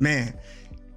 Man,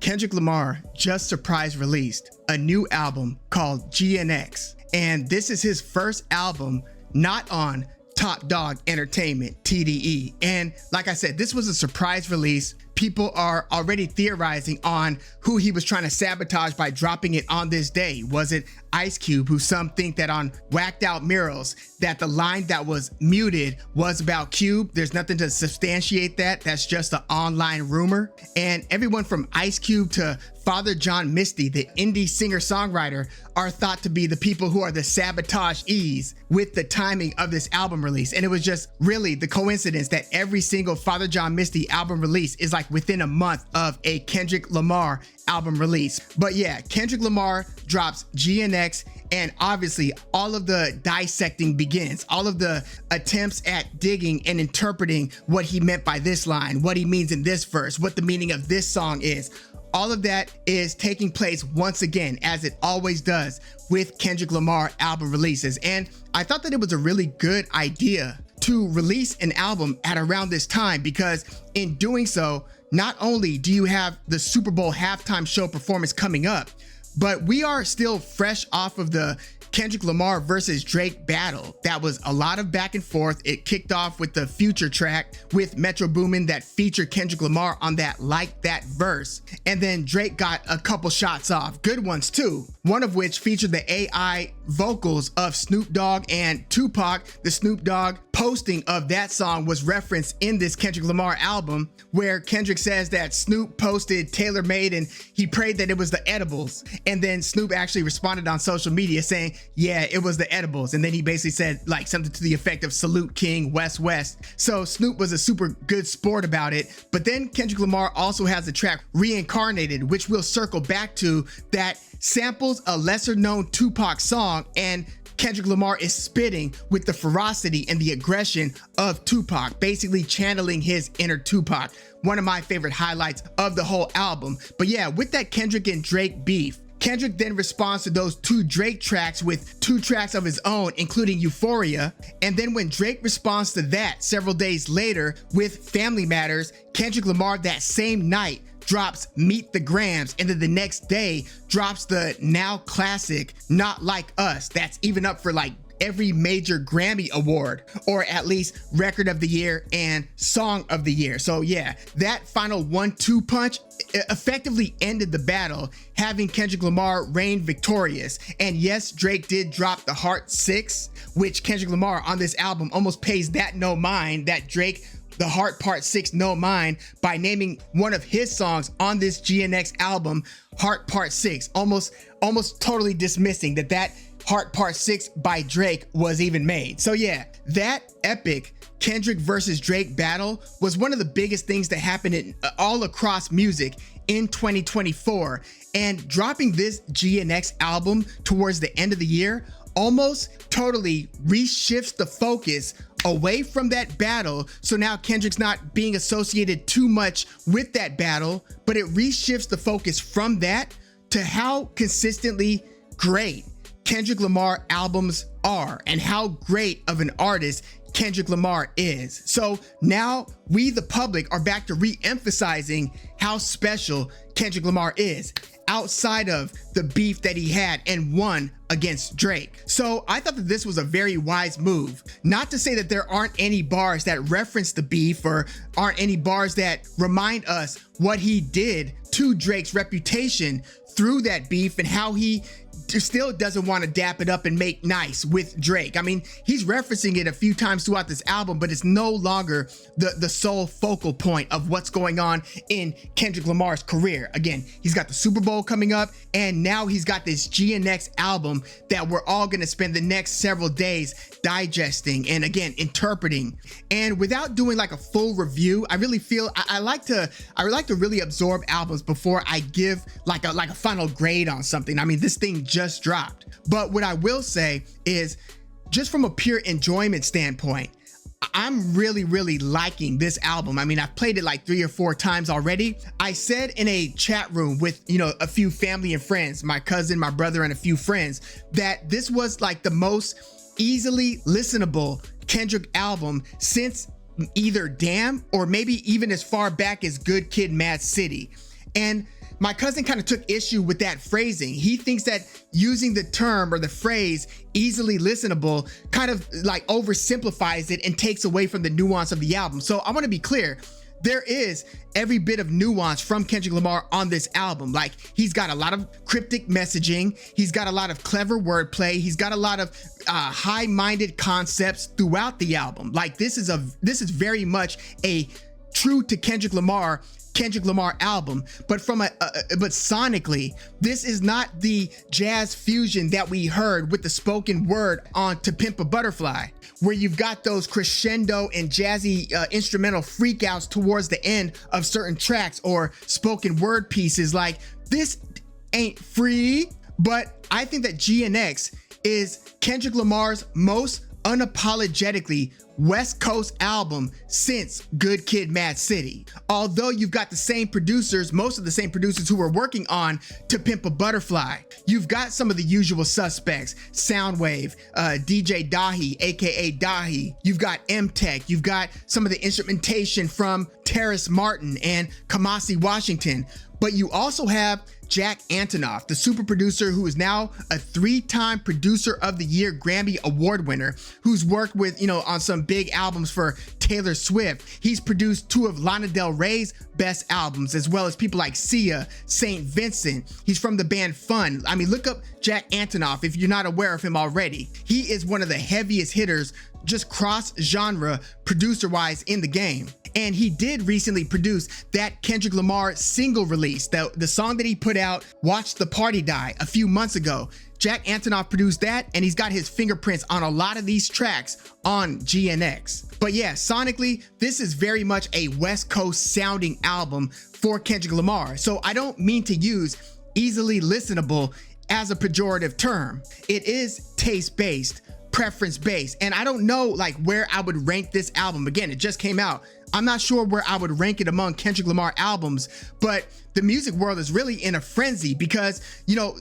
Kendrick Lamar just surprise released a new album called GNX. And this is his first album not on Top Dog Entertainment, TDE. And like I said, this was a surprise release. People are already theorizing on who he was trying to sabotage by dropping it on this day. Was it Ice Cube, who some think that on Whacked Out Murals, that the line that was muted was about Cube? There's nothing to substantiate that. That's just an online rumor. And everyone from Ice Cube to Father John Misty, the indie singer-songwriter, are thought to be the people who are the sabotagees with the timing of this album release. And it was just really the coincidence that every single Father John Misty album release is like within a month of a Kendrick Lamar album release. But yeah, Kendrick Lamar drops GNX, and obviously all of the dissecting begins. All of the attempts at digging and interpreting what he meant by this line, what he means in this verse, what the meaning of this song is. All of that is taking place once again, as it always does with Kendrick Lamar album releases. And I thought that it was a really good idea to release an album at around this time, because in doing so, not only do you have the Super Bowl halftime show performance coming up, but we are still fresh off of the Kendrick Lamar versus Drake battle. That was a lot of back and forth. It kicked off with the Future track with Metro Boomin that featured Kendrick Lamar on that Like That verse. And then Drake got a couple shots off, good ones too. One of which featured the AI vocals of Snoop Dogg and Tupac. The Snoop Dogg posting of that song was referenced in this Kendrick Lamar album, where Kendrick says that Snoop posted Tailor Made and he prayed that it was the edibles. And then Snoop actually responded on social media saying, yeah, it was the edibles. And then he basically said like something to the effect of salute King West West. So Snoop was a super good sport about it. But then Kendrick Lamar also has the track Reincarnated, which we'll circle back to, that samples a lesser known Tupac song, and Kendrick Lamar is spitting with the ferocity and the aggression of Tupac, basically channeling his inner Tupac. One of my favorite highlights of the whole album. But yeah, with that Kendrick and Drake beef, Kendrick then responds to those two Drake tracks with 2 tracks of his own, including Euphoria. And then when Drake responds to that several days later with Family Matters, Kendrick Lamar that same night drops Meet the Grams, and then the next day drops the now classic Not Like Us, that's even up for like every major Grammy award, or at least Record of the Year and Song of the Year. So yeah, that final 1-2 punch effectively ended the battle, having Kendrick Lamar reign victorious. And yes, Drake did drop the Heart 6, which Kendrick Lamar on this album almost pays that no mind, that Drake the Heart Part 6 no mind, by naming one of his songs on this GNX album Heart Part 6, almost totally dismissing that Heart Part 6 by Drake was even made. So yeah, that epic Kendrick versus Drake battle was one of the biggest things that happened all across music in 2024. And dropping this GNX album towards the end of the year almost totally reshifts the focus away from that battle. So now Kendrick's not being associated too much with that battle, but it reshifts the focus from that to how consistently great Kendrick Lamar albums are and how great of an artist Kendrick Lamar is. So now we, the public, are back to re-emphasizing how special Kendrick Lamar is, outside of the beef that he had and won against Drake. So I thought that this was a very wise move. Not to say that there aren't any bars that reference the beef, or aren't any bars that remind us what he did to Drake's reputation through that beef, and how he still doesn't want to dap it up and make nice with Drake. I mean, he's referencing it a few times throughout this album, but it's no longer the sole focal point of what's going on in Kendrick Lamar's career. Again, he's got the Super Bowl coming up, and now he's got this GNX album that we're all going to spend the next several days digesting and again interpreting. And without doing like a full review, I really feel I like to really absorb albums before I give like a final grade on something. I mean, this thing just dropped. But what I will say is, just from a pure enjoyment standpoint, I'm really liking this album. I mean, I've played it like 3 or 4 times already. I said in a chat room with, a few family and friends, my cousin, my brother, and a few friends, that this was like the most easily listenable Kendrick album since either Damn, or maybe even as far back as Good Kid, Mad City. And my cousin kind of took issue with that phrasing. He thinks that using the term or the phrase easily listenable kind of like oversimplifies it and takes away from the nuance of the album. So I want to be clear. There is every bit of nuance from Kendrick Lamar on this album. Like, he's got a lot of cryptic messaging. He's got a lot of clever wordplay. He's got a lot of high-minded concepts throughout the album. Like, this is very much a true to Kendrick Lamar album, but but sonically, this is not the jazz fusion that we heard with the spoken word on To Pimp a Butterfly, where you've got those crescendo and jazzy instrumental freakouts towards the end of certain tracks or spoken word pieces. Like, this ain't free, but I think that GNX is Kendrick Lamar's most unapologetically West Coast album since Good Kid, Mad City. Although you've got the same producers, most of the same producers who were working on To Pimp a Butterfly. You've got some of the usual suspects, Soundwave, DJ Dahi, aka Dahi. You've got M-Tech. You've got some of the instrumentation from Terrace Martin and Kamasi Washington. But you also have Jack Antonoff, the super producer who is now a 3-time Producer of the Year Grammy Award winner, who's worked with, on some big albums for Taylor Swift. He's produced 2 of Lana Del Rey's best albums, as well as people like Sia, St. Vincent. He's from the band Fun. I mean, look up Jack Antonoff if you're not aware of him already. He is one of the heaviest hitters, just cross-genre, producer-wise in the game. And he did recently produce that Kendrick Lamar single release, the song that he put out, Watch the Party Die, a few months ago. Jack Antonoff produced that, and he's got his fingerprints on a lot of these tracks on GNX. But yeah, sonically, this is very much a West Coast sounding album for Kendrick Lamar. So I don't mean to use easily listenable as a pejorative term. It is taste-based, preference-based, and I don't know like where I would rank this album. Again, it just came out. I'm not sure where I would rank it among Kendrick Lamar albums, but the music world is really in a frenzy because,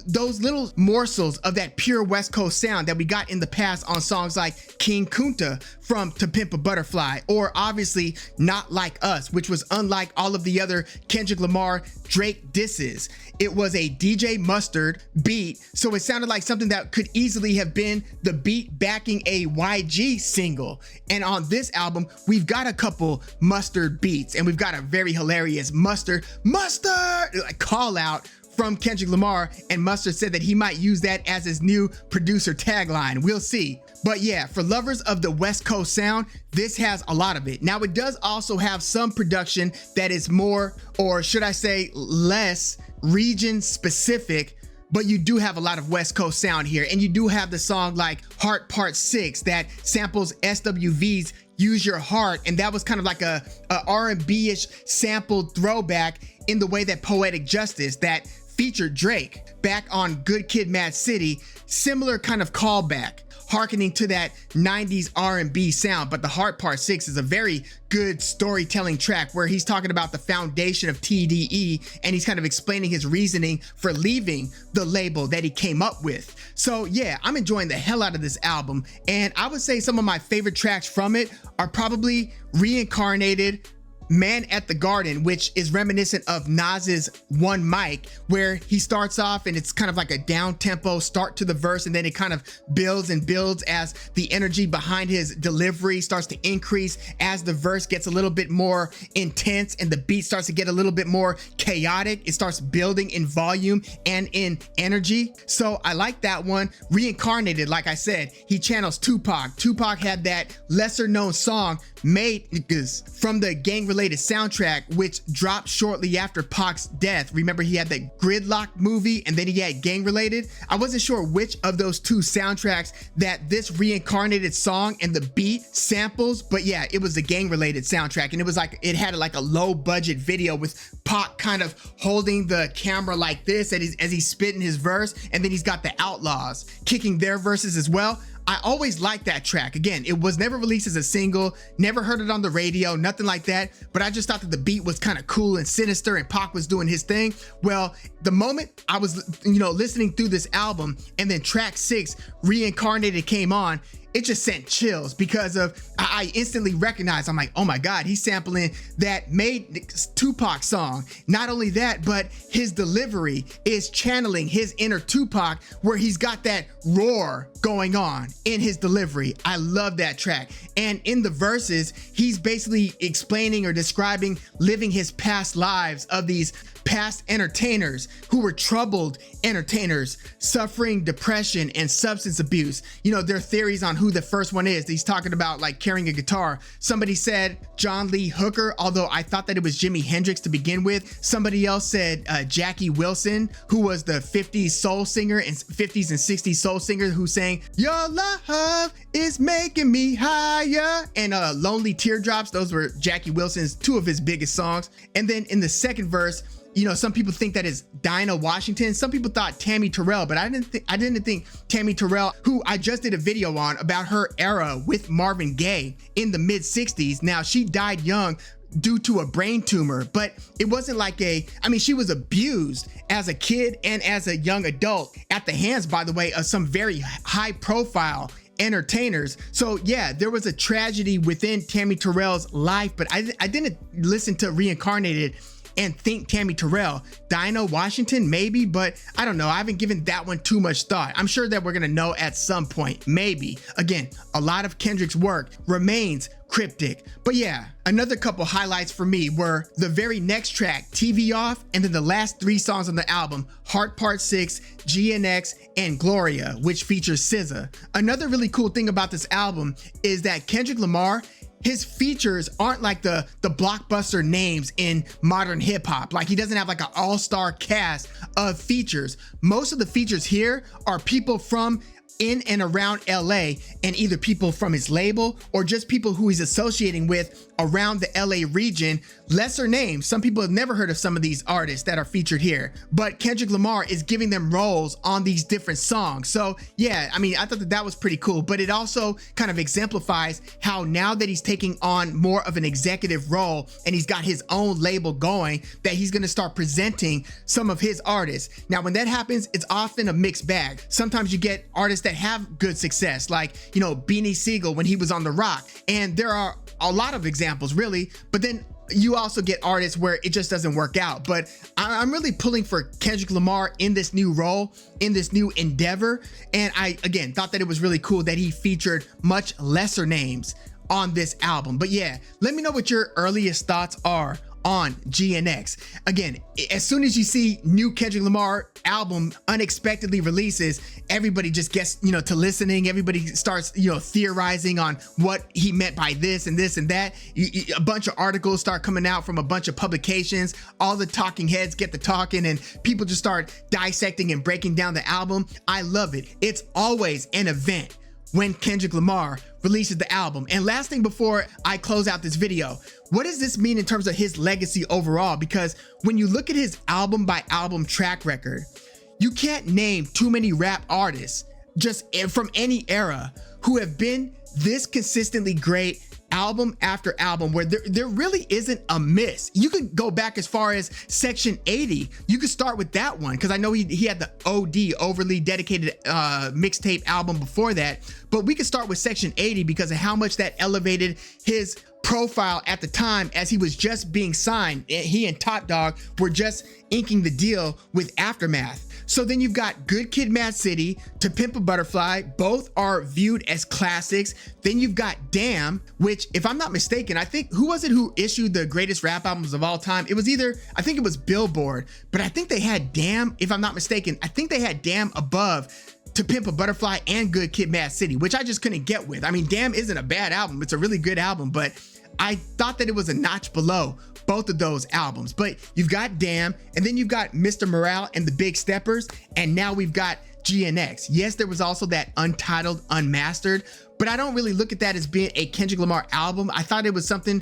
those little morsels of that pure West Coast sound that we got in the past on songs like King Kunta from To Pimp a Butterfly, or obviously Not Like Us, which was unlike all of the other Kendrick Lamar Drake disses. It was a DJ Mustard beat, so it sounded like something that could easily have been the beat backing a YG single. And on this album, we've got a couple Mustard beats, and we've got a very hilarious Mustard like call out from Kendrick Lamar, and Mustard said that he might use that as his new producer tagline. We'll see. But yeah, for lovers of the West Coast sound, this has a lot of it. Now, it does also have some production that is more, or should I say less, region specific, but you do have a lot of West Coast sound here. And you do have the song like Heart Part 6 that samples SWV's Use Your Heart, and that was kind of like a R&B-ish sampled throwback in the way that Poetic Justice, that featured Drake back on Good Kid, Mad City, similar kind of callback, hearkening to that 90s R&B sound. But the Heart Part 6 is a very good storytelling track where he's talking about the foundation of TDE, and he's kind of explaining his reasoning for leaving the label that he came up with. So yeah, I'm enjoying the hell out of this album, and I would say some of my favorite tracks from it are probably Reincarnated, Man at the Garden, which is reminiscent of Nas's One Mic, where he starts off and it's kind of like a down tempo start to the verse, and then it kind of builds and builds as the energy behind his delivery starts to increase as the verse gets a little bit more intense and the beat starts to get a little bit more chaotic. It starts building in volume and in energy. So I like that one. Reincarnated, like I said, he channels Tupac. Tupac had that lesser known song made from the gang-related soundtrack, which dropped shortly after Pac's death. Remember, he had that Gridlock movie, and then he had Gang-Related. I wasn't sure which of those two soundtracks that this Reincarnated song and the beat samples, but yeah, it was the Gang-Related soundtrack, and it was like, it had like a low-budget video with Pac kind of holding the camera like this as he's spitting his verse, and then he's got the Outlaws kicking their verses as well. I always liked that track. Again, it was never released as a single, never heard it on the radio, nothing like that, but I just thought that the beat was kind of cool and sinister and Pac was doing his thing. Well, the moment I was, listening through this album and then track 6, Reincarnated, came on, it just sent chills because of, I instantly recognized, I'm like, oh my God, he's sampling that made Tupac song. Not only that, but his delivery is channeling his inner Tupac, where he's got that roar going on in his delivery. I love that track. And in the verses, he's basically explaining or describing living his past lives of these past entertainers who were troubled entertainers, suffering depression and substance abuse. You know, there are theories on who the first one is. He's talking about like carrying a guitar. Somebody said John Lee Hooker, although I thought that it was Jimi Hendrix to begin with. Somebody else said Jackie Wilson, who was the 50s soul singer and 50s and 60s soul singer who sang "Your Love Is Making Me Higher" and Lonely Teardrops. Those were Jackie Wilson's two of his biggest songs. And then in the second verse, you know, some people think that is Dinah Washington. Some people thought Tammy Terrell, but I didn't think Tammy Terrell, who I just did a video on about her era with Marvin Gaye in the mid 60s. Now, she died young due to a brain tumor, but it wasn't like she was abused as a kid and as a young adult at the hands, by the way, of some very high profile entertainers. So yeah, there was a tragedy within Tammy Terrell's life, but I didn't listen to Reincarnated and think Tammy Terrell. Dinah Washington, maybe, but I don't know. I haven't given that one too much thought. I'm sure that we're gonna know at some point, maybe. Again, a lot of Kendrick's work remains cryptic. But yeah, another couple highlights for me were the very next track, TV Off, and then the last 3 songs on the album, Heart Part 6, GNX, and Gloria, which features SZA. Another really cool thing about this album is that Kendrick Lamar, his features aren't like the blockbuster names in modern hip hop. Like, he doesn't have like an all-star cast of features. Most of the features here are people from in and around LA, and either people from his label or just people who he's associating with around the LA region. Lesser names. Some people have never heard of some of these artists that are featured here, but Kendrick Lamar is giving them roles on these different songs. So yeah, I mean, I thought that was pretty cool, but it also kind of exemplifies how now that he's taking on more of an executive role and he's got his own label going, that he's going to start presenting some of his artists. Now, when that happens, it's often a mixed bag. Sometimes you get artists that have good success, like, you know, Beanie Siegel when he was on The Rock, and there are a lot of examples really, but then you also get artists where it just doesn't work out. But I'm really pulling for Kendrick Lamar in this new role, in this new endeavor, and I again thought that it was really cool that he featured much lesser names on this album. But yeah, let me know what your earliest thoughts are on GNX. Again, as soon as you see new Kendrick Lamar album unexpectedly releases, everybody just gets, you know, to listening. Everybody starts, you know, theorizing on what he meant by this and this and that. A bunch of articles start coming out from a bunch of publications. All the talking heads get to talking and people just start dissecting and breaking down the album. I love it. It's always an event when Kendrick Lamar releases the album. And last thing before I close out this video, what does this mean in terms of his legacy overall? Because when you look at his album by album track record, you can't name too many rap artists just from any era who have been this consistently great album after album, where there really isn't a miss. You could go back as far as Section 80. You could start with that one, because I know he had the OD, overly dedicated mixtape album before that, but we could start with Section 80 because of how much that elevated his profile at the time, as he was just being signed. He and Top Dog were just inking the deal with Aftermath. So then you've got Good Kid, Mad City, To Pimp a Butterfly. Both are viewed as classics. Then you've got Damn, which, if I'm not mistaken, I think, who was it who issued the greatest rap albums of all time? It was either, I think it was Billboard, but I think they had Damn, if I'm not mistaken, I think they had Damn above To Pimp a Butterfly and Good Kid, Mad City, which I just couldn't get with. I mean, Damn isn't a bad album. It's a really good album, but I thought that it was a notch below both of those albums. But you've got Damn, and then you've got Mr. Morale and the Big Steppers, and now we've got GNX. Yes, there was also that Untitled Unmastered, but I don't really look at that as being a Kendrick Lamar album. I thought it was something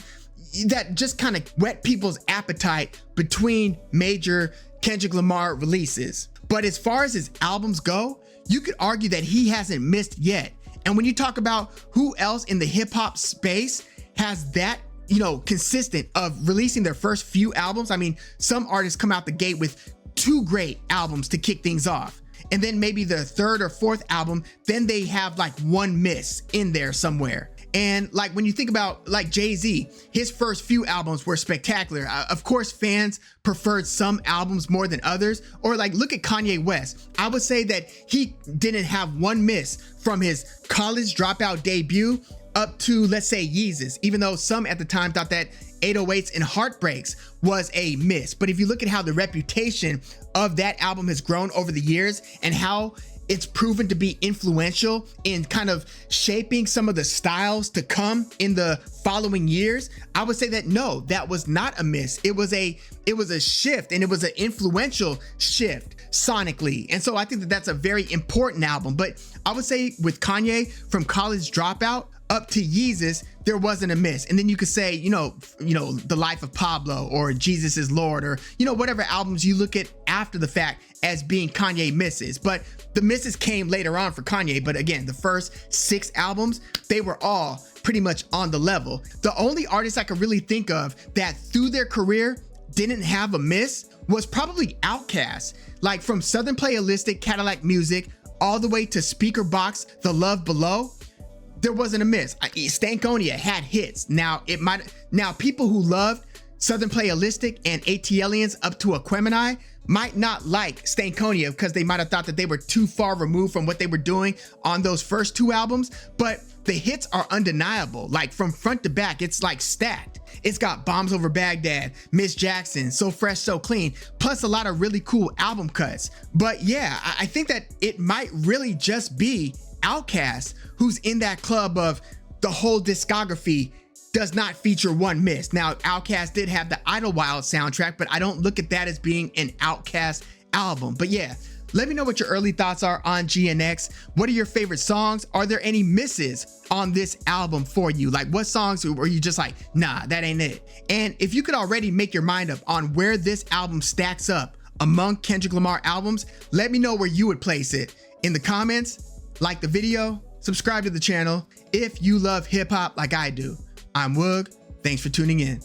that just kind of whet people's appetite between major Kendrick Lamar releases. But as far as his albums go, you could argue that he hasn't missed yet. And when you talk about who else in the hip hop space has that, you know, consistent of releasing their first few albums. I mean, some artists come out the gate with 2 great albums to kick things off. and then maybe the third or fourth album, then they have like one miss in there somewhere. And like when you think about like Jay-Z, his first few albums were spectacular. Of course, fans preferred some albums more than others. Or like look at Kanye West. I would say that he didn't have one miss from his College Dropout debut up to, let's say, Yeezus, even though some at the time thought that 808s and Heartbreaks was a miss. But if you look at how the reputation of that album has grown over the years and how it's proven to be influential in kind of shaping some of the styles to come in the following years, I would say that no, that was not a miss. It was a shift, and it was an influential shift sonically. And so I think that that's a very important album. But I would say with Kanye, from College Dropout up to Yeezus, there wasn't a miss. And then you could say, you know, The Life of Pablo or Jesus is Lord, or, whatever albums you look at after the fact as being Kanye misses. But the misses came later on for Kanye. But again, the first 6 albums, they were all pretty much on the level. The only artist I could really think of that through their career didn't have a miss was probably Outkast. Like from Southern Playalistic, Cadillac Music, all the way to Speaker Box, The Love Below, there wasn't a miss. Stankonia had hits. Now people who loved Southern Playalistic and ATLians up to Aquemini might not like Stankonia because they might have thought that they were too far removed from what they were doing on those first 2 albums. But the hits are undeniable. Like from front to back, it's like stacked. It's got Bombs Over Baghdad, Miss Jackson, So Fresh, So Clean, plus a lot of really cool album cuts. But yeah, I think that it might really just be Outkast who's in that club of the whole discography does not feature one miss. Now, Outkast did have the Idlewild soundtrack, but I don't look at that as being an Outkast album. But yeah, let me know what your early thoughts are on GNX. What are your favorite songs? Are there any misses on this album for you? Like what songs were you just like, nah, that ain't it? And if you could already make your mind up on where this album stacks up among Kendrick Lamar albums, let me know where you would place it in the comments. Like the video, subscribe to the channel if you love hip hop like I do. I'm Woog. Thanks for tuning in.